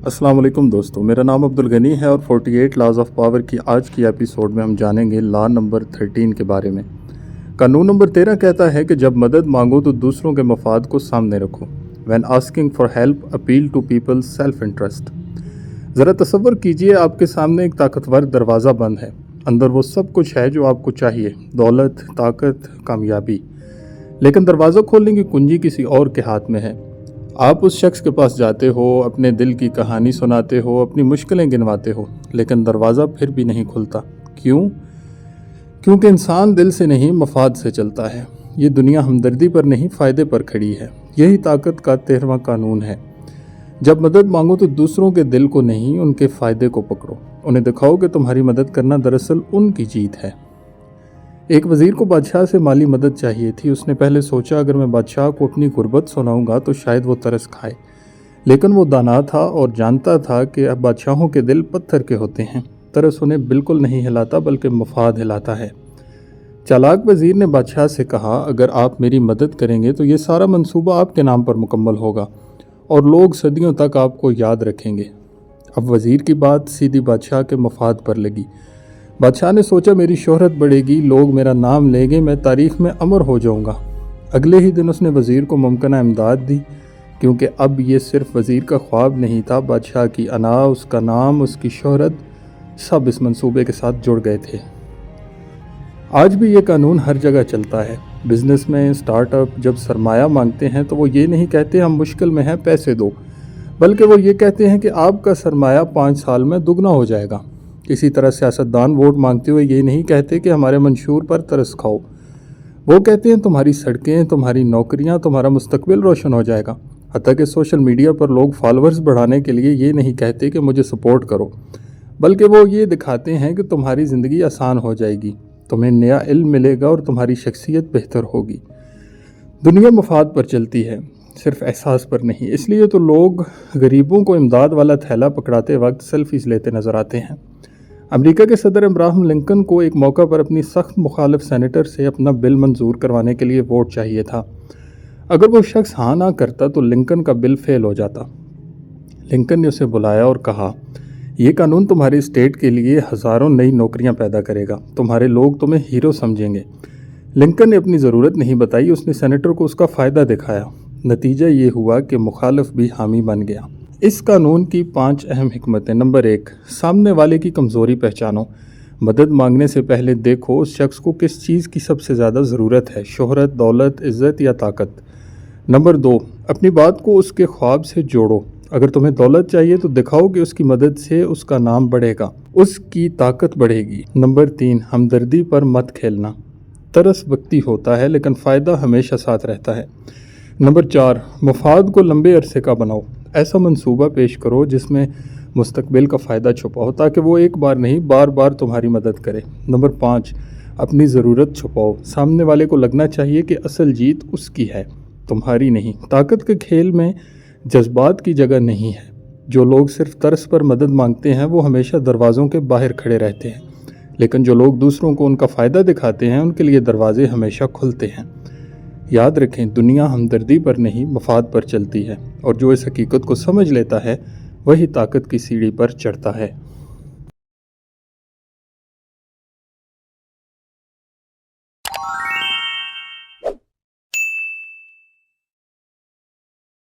अस्सलाम वालेकुम दोस्तों, मेरा नाम अब्दुल गनी है और 48 लॉज ऑफ पावर की आज की एपिसोड में हम जानेंगे लॉ नंबर 13 के बारे में। कानून नंबर 13 कहता है कि जब मदद मांगो तो दूसरों के मफाद को सामने रखो। When asking for help appeal to people's self interest. ज़रा तसव्वुर कीजिए, आपके सामने एक ताकतवर दरवाज़ा बंद है। अंदर वो सब कुछ है जो आपको चाहिए, दौलत, ताकत, कामयाबी। लेकिन दरवाज़ा खोलने की कुंजी किसी और के हाथ में है। आप उस शख्स के पास जाते हो, अपने दिल की कहानी सुनाते हो, अपनी मुश्किलें गिनवाते हो, लेकिन दरवाज़ा फिर भी नहीं खुलता। क्यों? क्योंकि इंसान दिल से नहीं मफाद से चलता है। ये दुनिया हमदर्दी पर नहीं फ़ायदे पर खड़ी है। यही ताकत का 13वां कानून है। जब मदद मांगो तो दूसरों के दिल को नहीं, उनके फ़ायदे को पकड़ो। उन्हें दिखाओ कि तुम्हारी मदद करना दरअसल उनकी जीत है। एक वज़ीर को बादशाह से माली मदद चाहिए थी। उसने पहले सोचा अगर मैं बादशाह को अपनी गुर्बत सुनाऊंगा तो शायद वो तरस खाए, लेकिन वो दाना था और जानता था कि अब बादशाहों के दिल पत्थर के होते हैं। तरस उन्हें बिल्कुल नहीं हिलाता बल्कि मफाद हिलाता है। चालाक वज़ीर ने बादशाह से कहा, अगर आप मेरी मदद करेंगे तो ये सारा मंसूबा आपके नाम पर मुकम्मल होगा और लोग सदियों तक आपको याद रखेंगे। अब वज़ीर की बात सीधी बादशाह के मफाद पर लगी। बादशाह ने सोचा मेरी शोहरत बढ़ेगी, लोग मेरा नाम लेंगे, मैं तारीख़ में अमर हो जाऊंगा। अगले ही दिन उसने वज़ीर को मुमकिन इमदाद दी, क्योंकि अब ये सिर्फ वज़ीर का ख्वाब नहीं था, बादशाह की अना, उसका नाम, उसकी शोहरत सब इस मंसूबे के साथ जुड़ गए थे। आज भी ये कानून हर जगह चलता है। बिज़नेस में स्टार्टअप जब सरमाया मांगते हैं तो वो ये नहीं कहते हम मुश्किल में हैं पैसे दो, बल्कि वो ये कहते हैं कि आपका सरमाया 5 साल में दुगना हो जाएगा। इसी तरह सियासतदान वोट मांगते हुए ये नहीं कहते कि हमारे मंशूर पर तरस खाओ। वो कहते हैं तुम्हारी सड़कें, तुम्हारी नौकरियां, तुम्हारा मुस्तकबिल रोशन हो जाएगा। हत्ता कि सोशल मीडिया पर लोग फॉलोअर्स बढ़ाने के लिए ये नहीं कहते कि मुझे सपोर्ट करो, बल्कि वो ये दिखाते हैं कि तुम्हारी ज़िंदगी आसान हो जाएगी, तुम्हें नया इल्म मिलेगा और तुम्हारी शख्सियत बेहतर होगी। दुनिया मफाद पर चलती है, सिर्फ एहसास पर नहीं। इसलिए तो लोग गरीबों को इमदाद वाला थैला पकड़ाते वक्त सेल्फीज़ लेते नज़र आते हैं। अमेरिका के सदर अब्राहम लिंकन को एक मौका पर अपनी सख्त मुखालिफ सेनेटर से अपना बिल मंजूर करवाने के लिए वोट चाहिए था। अगर वो शख्स हाँ ना करता तो लिंकन का बिल फेल हो जाता। लिंकन ने उसे बुलाया और कहा, यह कानून तुम्हारी स्टेट के लिए हज़ारों नई नौकरियां पैदा करेगा, तुम्हारे लोग तुम्हें हीरो समझेंगे। लिंकन ने अपनी ज़रूरत नहीं बताई, उसने सेनेटर को उसका फ़ायदा दिखाया। नतीजा ये हुआ कि मुखालिफ भी हामी बन गया। इस कानून की 5 अहम हिकमतें। नंबर 1, सामने वाले की कमज़ोरी पहचानो। मदद मांगने से पहले देखो उस शख्स को किस चीज़ की सबसे ज़्यादा ज़रूरत है, शोहरत, दौलत, इज़्ज़त या ताकत। नंबर 2, अपनी बात को उसके ख्वाब से जोड़ो। अगर तुम्हें दौलत चाहिए तो दिखाओ कि उसकी मदद से उसका नाम बढ़ेगा, उसकी ताकत बढ़ेगी। नंबर 3, हमदर्दी पर मत खेलना। तरस वक्ती होता है लेकिन फ़ायदा हमेशा साथ रहता है। नंबर 4, मफाद को लंबे अरसे का बनाओ। ऐसा मंसूबा पेश करो जिसमें मुस्तकबिल का फ़ायदा छुपाओ, ताकि वो एक बार नहीं बार बार तुम्हारी मदद करे। नंबर 5, अपनी ज़रूरत छुपाओ। सामने वाले को लगना चाहिए कि असल जीत उसकी है, तुम्हारी नहीं। ताकत के खेल में जज्बात की जगह नहीं है। जो लोग सिर्फ तरस पर मदद मांगते हैं वो हमेशा दरवाज़ों के बाहर खड़े रहते हैं, लेकिन जो लोग दूसरों को उनका फ़ायदा दिखाते हैं उनके लिए दरवाजे हमेशा खुलते हैं। याद रखें, दुनिया हमदर्दी पर नहीं मफाद पर चलती है, और जो इस हकीकत को समझ लेता है वही ताकत की सीढ़ी पर चढ़ता है।